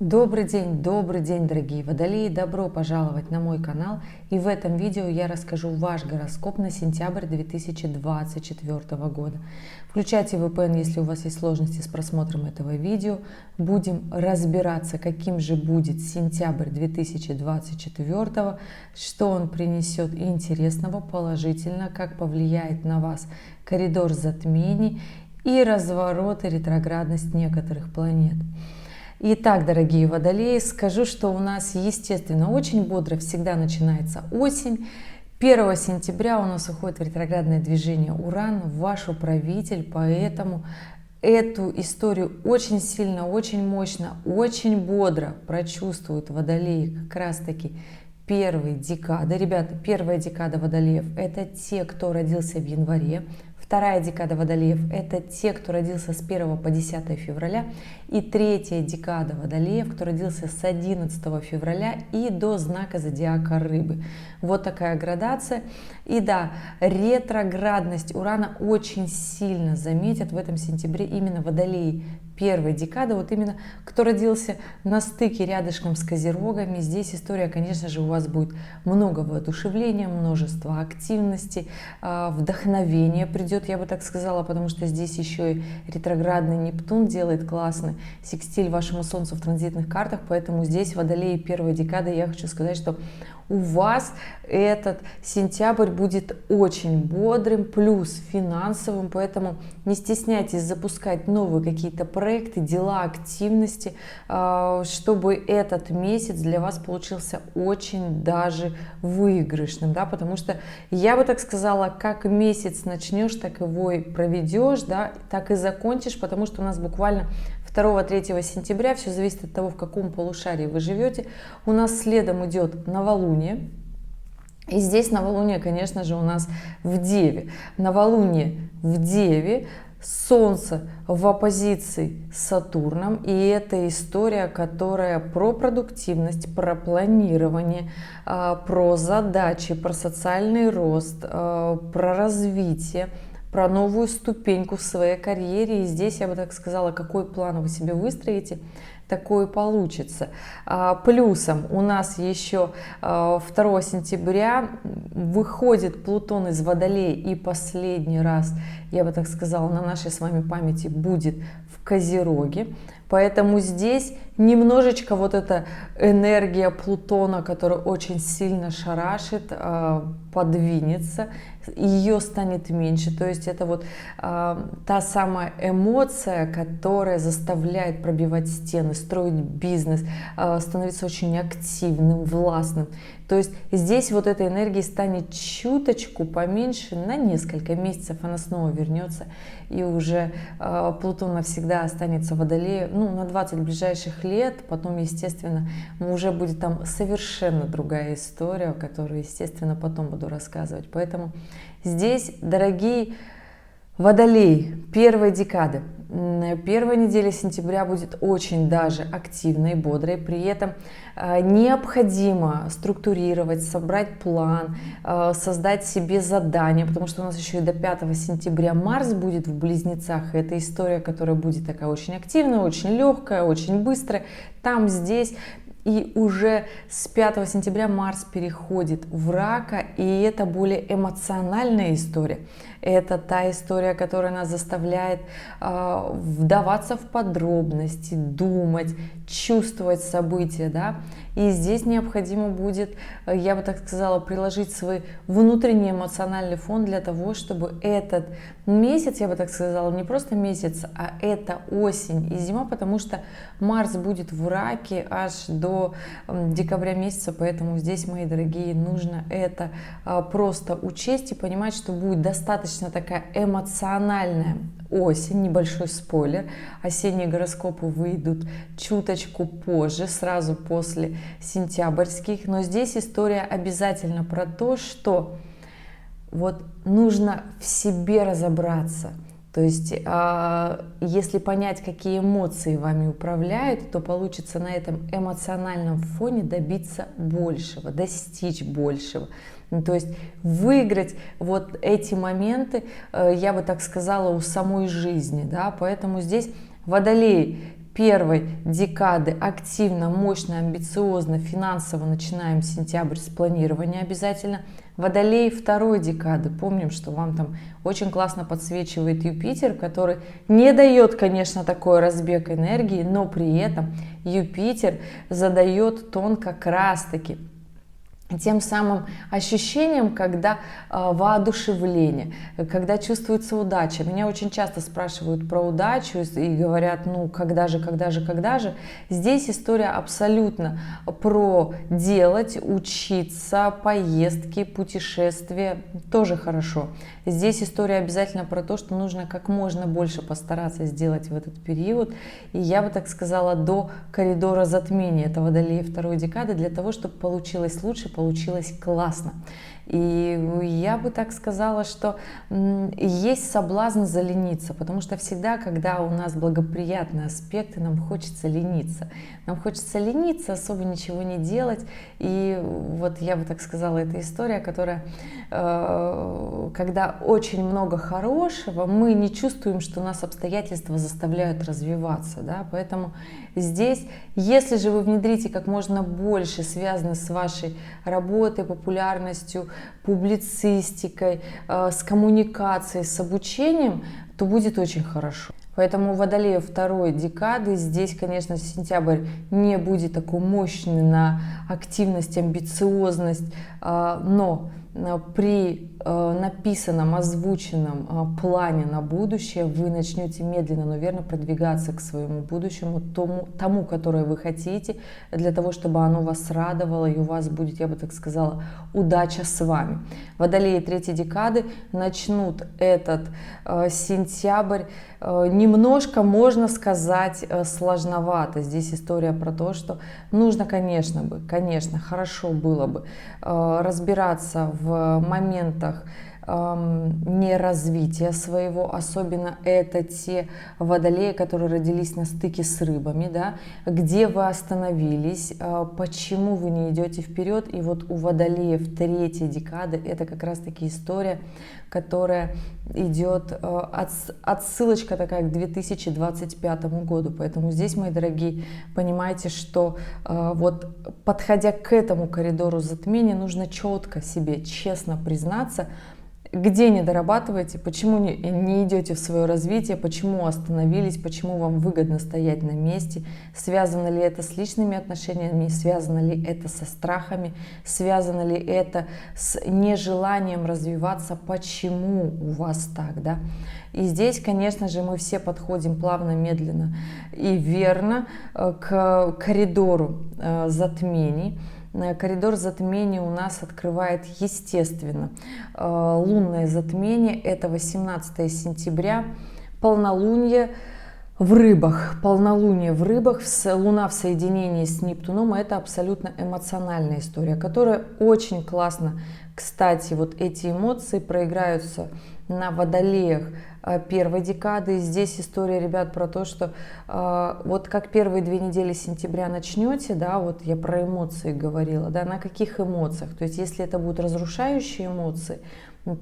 Добрый день, дорогие водолеи! Добро пожаловать на мой канал. И в этом видео я расскажу ваш гороскоп на сентябрь 2024 года. Включайте VPN, если у вас есть сложности с просмотром этого видео. Будем разбираться, каким же будет сентябрь 2024, что он принесет интересного, положительно, как повлияет на вас коридор затмений и разворот и ретроградность некоторых планет. Итак, дорогие водолеи, скажу, что у нас, естественно, очень бодро всегда начинается осень. 1 сентября у нас уходит в ретроградное движение Уран, ваш управитель, поэтому эту историю очень сильно, очень мощно, очень бодро прочувствуют водолеи как раз-таки первой декады. Ребята, первая декада водолеев – это те, кто родился в январе. Вторая декада водолеев – это те, кто родился с 1 по 10 февраля. И третья декада водолеев, кто родился с 11 февраля и до знака зодиака Рыбы. Вот такая градация. И да, ретроградность Урана очень сильно заметят в этом сентябре именно водолеи первой декады, вот именно кто родился на стыке рядышком с Козерогами. Здесь история, конечно же, у вас будет много воодушевления, множество активности, вдохновение придет, я бы так сказала, потому что здесь еще и ретроградный Нептун делает классный секстиль вашему Солнцу в транзитных картах, поэтому здесь водолеи первой декады, я хочу сказать, что у вас этот сентябрь будет очень бодрым, плюс финансовым, поэтому не стесняйтесь запускать новые какие-то проекты, дела, активности, чтобы этот месяц для вас получился очень даже выигрышным, да, потому что я бы так сказала, как месяц начнешь, так его и проведешь, да, так и закончишь, потому что у нас буквально 2-3 сентября, все зависит от того, в каком полушарии вы живете. У нас следом идет новолуние. И здесь новолуние, конечно же, у нас в Деве. Новолуние в Деве, Солнце в оппозиции с Сатурном. И это история, которая про продуктивность, про планирование, про задачи, про социальный рост, про развитие, про новую ступеньку в своей карьере. И здесь я бы так сказала, какой план вы себе выстроите, такое получится. Плюсом у нас еще 2 сентября выходит Плутон из Водолея, и последний раз, я бы так сказала, на нашей с вами памяти будет в Козероге. Поэтому здесь немножечко вот эта энергия Плутона, которая очень сильно шарашит, подвинется, ее станет меньше. То есть это вот та самая эмоция, которая заставляет пробивать стены, строить бизнес, становиться очень активным, властным. То есть здесь вот этой энергии станет чуточку поменьше, на несколько месяцев она снова вернется, и уже Плутон навсегда останется в Водолее, ну, на 20 ближайших лет. Потом, естественно, уже будет там совершенно другая история, о которой, естественно, потом буду рассказывать. Поэтому здесь, дорогие водолеи первой декады, первая неделя сентября будет очень даже активной, бодрой. При этом необходимо структурировать, собрать план, создать себе задание, потому что у нас еще и до 5 сентября Марс будет в Близнецах. Это история, которая будет такая очень активная, очень легкая, очень быстрая. Там, здесь. И уже с 5 сентября Марс переходит в Рака, и это более эмоциональная история. Это та история, которая нас заставляет вдаваться в подробности, думать, чувствовать события, да. И здесь необходимо будет, я бы так сказала, приложить свой внутренний эмоциональный фон для того, чтобы этот месяц, я бы так сказала, не просто месяц, а это осень и зима, потому что Марс будет в Раке аж до декабря месяца, поэтому здесь, мои дорогие, нужно это просто учесть и понимать, что будет достаточно такая эмоциональная осень. Небольшой спойлер: осенние гороскопы выйдут чуточку позже, сразу после сентябрьских, но здесь история обязательно про то, что вот нужно в себе разобраться. То есть, если понять, какие эмоции вами управляют, то получится на этом эмоциональном фоне добиться большего, достичь большего. То есть выиграть вот эти моменты, я бы так сказала, у самой жизни, да, поэтому здесь Водолей первой декады активно, мощно, амбициозно, финансово начинаем сентябрь с планирования обязательно. Водолей второй декады, помним, что вам там очень классно подсвечивает Юпитер, который не дает, конечно, такой разбег энергии, но при этом Юпитер задает тон как раз-таки тем самым ощущением, когда воодушевление, когда чувствуется удача. Меня очень часто спрашивают про удачу и говорят, ну когда же, когда же, когда же. Здесь история абсолютно про делать, учиться, поездки, путешествия, тоже хорошо. Здесь история обязательно про то, что нужно как можно больше постараться сделать в этот период. И я бы так сказала, до коридора затмения, это Водолея второй декады, для того, чтобы получилось лучше, получилось классно. И я бы так сказала, что есть соблазн залениться, потому что всегда, когда у нас благоприятные аспекты, нам хочется лениться. Нам хочется лениться, особо ничего не делать. И вот я бы так сказала, это история, которая, когда очень много хорошего, мы не чувствуем, что нас обстоятельства заставляют развиваться. Да? Поэтому здесь, если же вы внедрите как можно больше, связано с вашей работой, популярностью, публицистикой, с коммуникацией, с обучением, то будет очень хорошо. Поэтому у Водолея второй декады здесь, конечно, сентябрь не будет такой мощный на активность, амбициозность, но при написанном, озвученном плане на будущее вы начнете медленно, но верно продвигаться к своему будущему, тому, которое вы хотите, для того, чтобы оно вас радовало, и у вас будет, я бы так сказала, удача с вами. Водолеи третьей декады начнут этот сентябрь немножко, можно сказать, сложновато. Здесь история про то, что нужно, конечно, хорошо было бы разбираться в моментах неразвития своего, особенно это те водолеи, которые родились на стыке с рыбами, да, где вы остановились, почему вы не идете вперед. И вот у водолеев третьей декады это как раз таки история, которая идет, отсылочка такая к 2025 году. Поэтому здесь, мои дорогие, понимаете, что вот подходя к этому коридору затмения, нужно четко себе, честно признаться, где не дорабатываете, почему не идете в свое развитие, почему остановились, почему вам выгодно стоять на месте, связано ли это с личными отношениями, связано ли это со страхами, связано ли это с нежеланием развиваться, почему у вас так, да. И здесь, конечно же, мы все подходим плавно, медленно и верно к коридору затмений. Коридор затмения у нас открывает, естественно, лунное затмение. Это 18 сентября, полнолуние в рыбах. Полнолуние в рыбах, Луна в соединении с Нептуном. Это абсолютно эмоциональная история, которая очень классно, кстати, вот эти эмоции проиграются на водолеях первой декады. И здесь история, ребят, про то, что вот как первые 2 недели сентября начнете, да, вот я про эмоции говорила, да, на каких эмоциях, то есть если это будут разрушающие эмоции,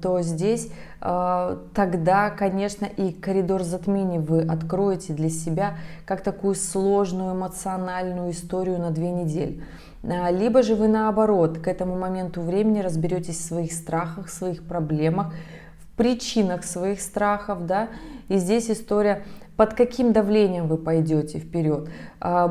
то здесь тогда, конечно, и коридор затмений вы откроете для себя как такую сложную эмоциональную историю на 2 недели. Либо же вы наоборот к этому моменту времени разберетесь в своих страхах, в своих проблемах, в причинах своих страхов, да, и здесь история, под каким давлением вы пойдете вперед,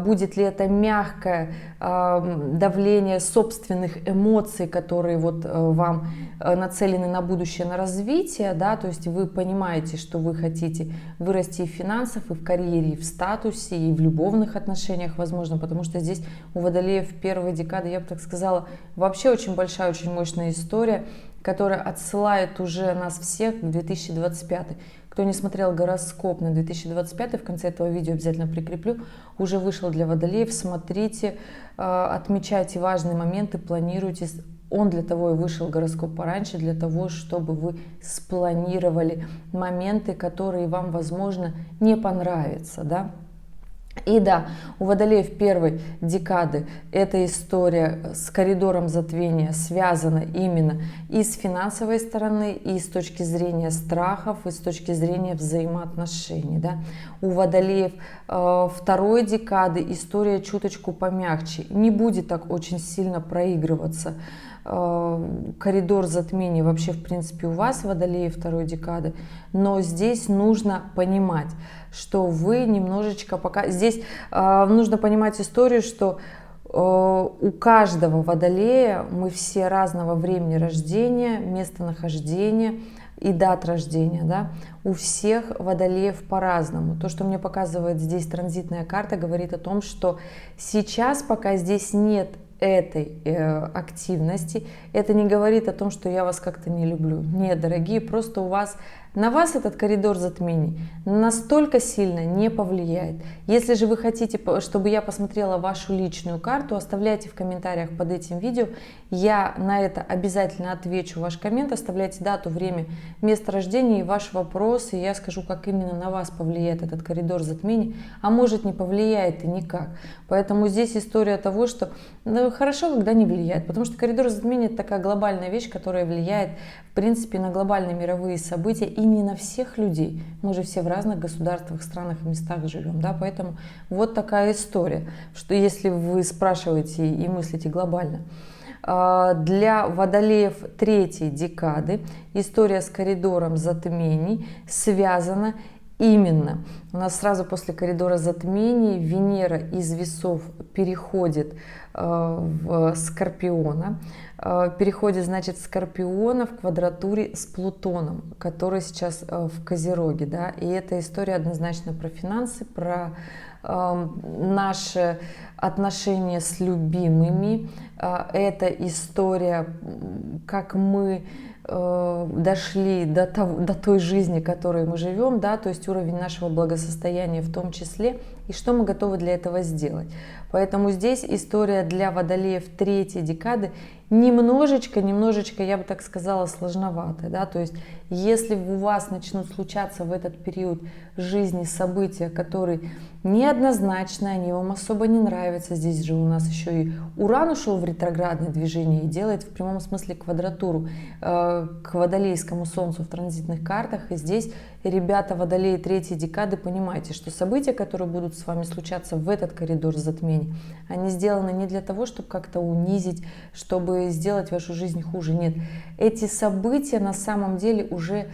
будет ли это мягкое давление собственных эмоций, которые вот вам нацелены на будущее, на развитие, да, то есть вы понимаете, что вы хотите вырасти и в финансах, и в карьере, и в статусе, и в любовных отношениях, возможно, потому что здесь у водолеев первой декады, я бы так сказала, вообще очень большая, очень мощная история, которая отсылает уже нас всех к 2025. Кто не смотрел гороскоп на 2025, в конце этого видео обязательно прикреплю, уже вышел для водолеев, смотрите, отмечайте важные моменты, планируйте. Он для того и вышел, гороскоп, пораньше, для того, чтобы вы спланировали моменты, которые вам, возможно, не понравятся, да. И да, у водолеев первой декады эта история с коридором затмения связана именно и с финансовой стороны, и с точки зрения страхов, и с точки зрения взаимоотношений. Да. У водолеев второй декады история чуточку помягче, не будет так очень сильно проигрываться. Коридор затмений вообще в принципе у вас, водолеи второй декады, но здесь нужно понимать, что вы немножечко пока... Здесь нужно понимать историю, что у каждого водолея мы все разного времени рождения, местонахождения и дат рождения, да, у всех водолеев по-разному. То, что мне показывает здесь транзитная карта, говорит о том, что сейчас пока здесь нет этой активности, это не говорит о том, что я вас как-то не люблю. Нет, дорогие, просто на вас этот коридор затмений настолько сильно не повлияет. Если же вы хотите, чтобы я посмотрела вашу личную карту, оставляйте в комментариях под этим видео. Я на это обязательно отвечу ваш коммент. Оставляйте дату, время, место рождения и ваш вопрос, и я скажу, как именно на вас повлияет этот коридор затмений, а может не повлияет и никак. Поэтому здесь история того, что хорошо, когда не влияет, потому что коридор затмений — это такая глобальная вещь, которая влияет в принципе на глобальные мировые события и не на всех людей. Мы же все в разных государствах, странах и местах живем, да, поэтому вот такая история, что если вы спрашиваете и мыслите глобально. Для водолеев третьей декады история с коридором затмений связана именно. У нас сразу после коридора затмений Венера из Весов переходит в Скорпиона. Переходит, значит, Скорпиона в квадратуре с Плутоном, который сейчас в Козероге. Да? И эта история однозначно про финансы, про наши отношения с любимыми. Это история, как мы дошли до той жизни, в которой мы живем, да, то есть уровень нашего благосостояния в том числе, и что мы готовы для этого сделать. Поэтому здесь история для водолеев третьей декады немножечко, я бы так сказала, сложноватая, да, то есть если у вас начнут случаться в этот период жизни события, которые неоднозначны, они вам особо не нравятся, здесь же у нас еще и Уран ушел в ретроградное движение и делает в прямом смысле квадратуру к водолейскому солнцу в транзитных картах, и здесь, ребята, водолеи третьей декады, понимайте, что события, которые будут с вами случаться в этот коридор затмений, они сделаны не для того, чтобы как-то унизить, чтобы сделать вашу жизнь хуже. Нет, эти события на самом деле уже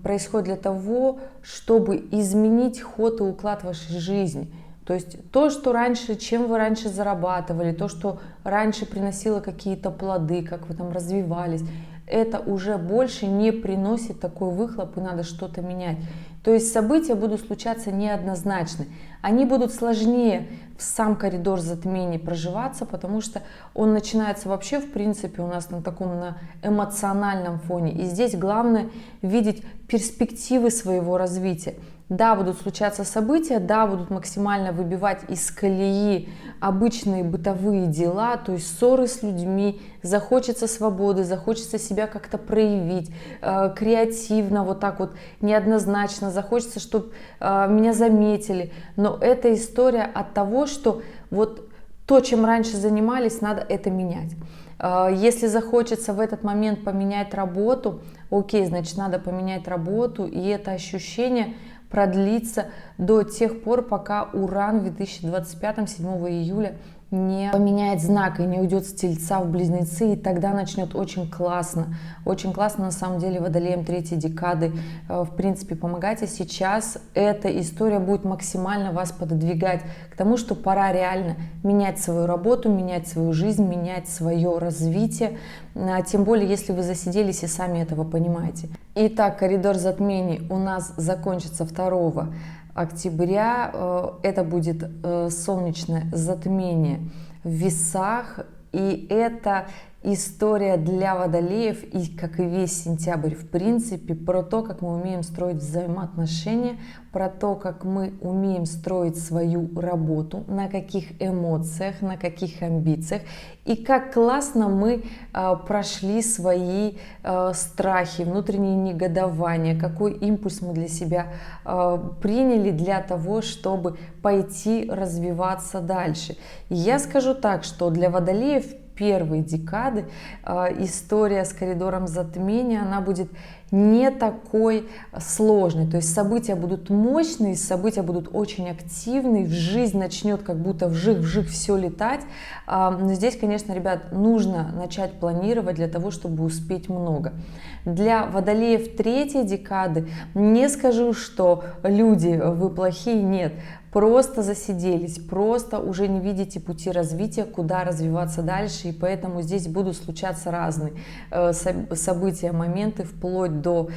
происходит для того, чтобы изменить ход и уклад вашей жизни. То есть то, что раньше, чем вы раньше зарабатывали, то, что раньше приносило какие-то плоды, как вы там развивались, это уже больше не приносит такой выхлоп, и надо что-то менять. То есть события будут случаться неоднозначны. Они будут сложнее в сам коридор затмений проживаться, потому что он начинается вообще, в принципе, у нас на таком эмоциональном фоне. И здесь главное видеть перспективы своего развития. Да, будут случаться события, да, будут максимально выбивать из колеи обычные бытовые дела, то есть ссоры с людьми, захочется свободы, захочется себя как-то проявить, креативно, вот так вот, неоднозначно, захочется, чтобы меня заметили. Но это история от того, что вот то, чем раньше занимались, надо это менять. Если захочется в этот момент поменять работу, окей, значит, надо поменять работу, и это ощущение продлится до тех пор, пока Уран в 2025, 7 июля, не поменяет знак и не уйдет с Тельца в Близнецы, и тогда начнет очень классно на самом деле водолеям третьей декады в принципе помогать. А сейчас эта история будет максимально вас пододвигать к тому, что пора реально менять свою работу, менять свою жизнь, менять свое развитие, тем более если вы засиделись и сами этого понимаете. Итак, коридор затмений у нас закончится 2 октября. Это будет солнечное затмение в Весах, и это история для водолеев, и как и весь сентябрь в принципе, про то, как мы умеем строить взаимоотношения, про то, как мы умеем строить свою работу, на каких эмоциях, на каких амбициях, и как классно мы прошли свои страхи, внутренние негодования, какой импульс мы для себя приняли для того, чтобы пойти развиваться дальше. И я скажу так, что для водолеев первой декады история с коридором затмения, она будет не такой сложной, то есть события будут мощные, события будут очень активные, жизнь начнет как будто вжих-вжих все летать, но здесь, конечно, ребят, нужно начать планировать для того, чтобы успеть много. Для водолеев третьей декады не скажу, что люди, вы плохие, нет, просто засиделись, просто уже не видите пути развития, куда развиваться дальше, и поэтому здесь будут случаться разные события, моменты, вплоть до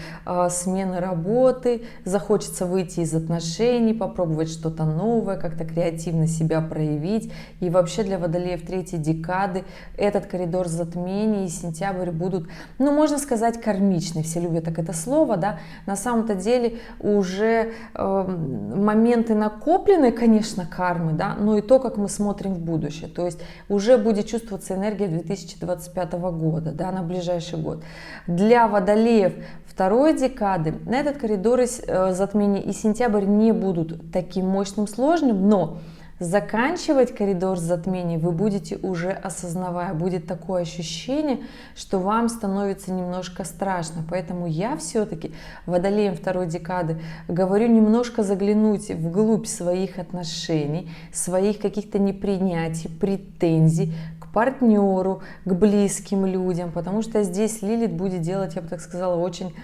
смены работы, захочется выйти из отношений, попробовать что-то новое, как-то креативно себя проявить. И вообще для водолеев третьей декады этот коридор затмений и сентябрь будут, ну, можно сказать, кармичны. Все любят так это слово, да. На самом-то деле уже моменты накопленной, конечно, кармы, да, но и то, как мы смотрим в будущее. То есть уже будет чувствоваться энергия 2025 года, да, на ближайший год. Для водолеев второй декады на этот коридор затмений и сентябрь не будут таким мощным, сложным, но заканчивать коридор затмений вы будете уже осознавая, будет такое ощущение, что вам становится немножко страшно. Поэтому я все-таки водолеям второй декады говорю немножко заглянуть вглубь своих отношений, своих каких-то непринятий, претензий к партнеру, к близким людям, потому что здесь Лилит будет делать, я бы так сказала, очень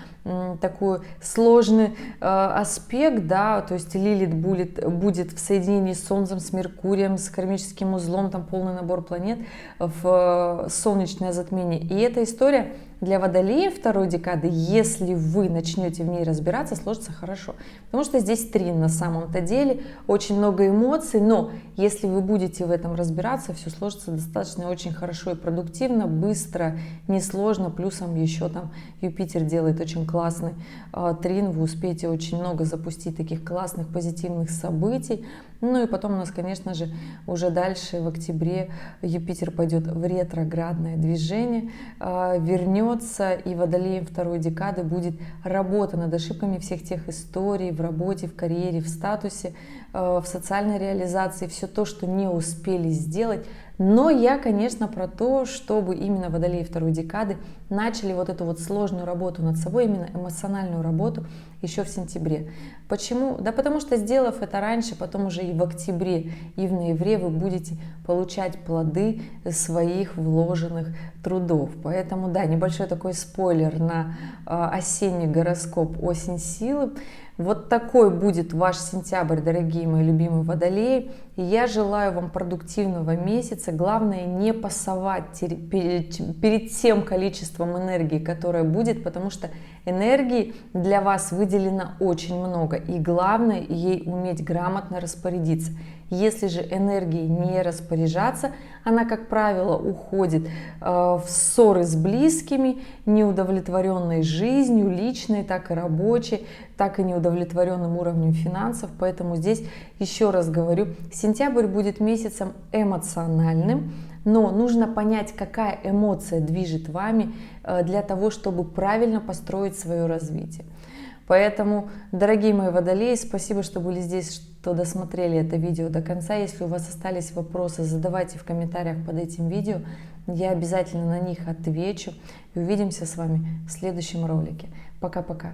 такой сложный аспект, да, то есть Лилит будет в соединении с Солнцем, с Меркурием, с кармическим узлом, там полный набор планет в солнечное затмение. И эта история для водолеев второй декады, если вы начнете в ней разбираться, сложится хорошо. Потому что здесь трин на самом-то деле, очень много эмоций, но если вы будете в этом разбираться, все сложится достаточно очень хорошо и продуктивно, быстро, несложно. Плюсом еще там Юпитер делает очень классный трин, вы успеете очень много запустить таких классных позитивных событий. Ну и потом у нас, конечно же, уже дальше в октябре Юпитер пойдет в ретроградное движение, вернется, и водолеем второй декады будет работа над ошибками всех тех историй в работе, в карьере, в статусе, в социальной реализации, все то, что не успели сделать. Но я, конечно, про то, чтобы именно водолеи второй декады начали вот эту вот сложную работу над собой, именно эмоциональную работу еще в сентябре. Почему? Да потому что, сделав это раньше, потом уже и в октябре, и в ноябре вы будете получать плоды своих вложенных трудов. Поэтому, да, небольшой такой спойлер на осенний гороскоп «Осень силы». Вот такой будет ваш сентябрь, дорогие мои любимые водолеи. И я желаю вам продуктивного месяца. Главное, не пасовать перед тем количеством энергии, которое будет, потому что энергии для вас выделено очень много. И главное, ей уметь грамотно распорядиться. Если же энергией не распоряжаться, она, как правило, уходит в ссоры с близкими, неудовлетворенной жизнью, личной, так и рабочей, так и неудовлетворенным уровнем финансов. Поэтому здесь, еще раз говорю, сентябрь будет месяцем эмоциональным, но нужно понять, какая эмоция движет вами для того, чтобы правильно построить свое развитие. Поэтому, дорогие мои водолеи, спасибо, что были здесь, что досмотрели это видео до конца. Если у вас остались вопросы, задавайте в комментариях под этим видео. Я обязательно на них отвечу. И увидимся с вами в следующем ролике. Пока-пока.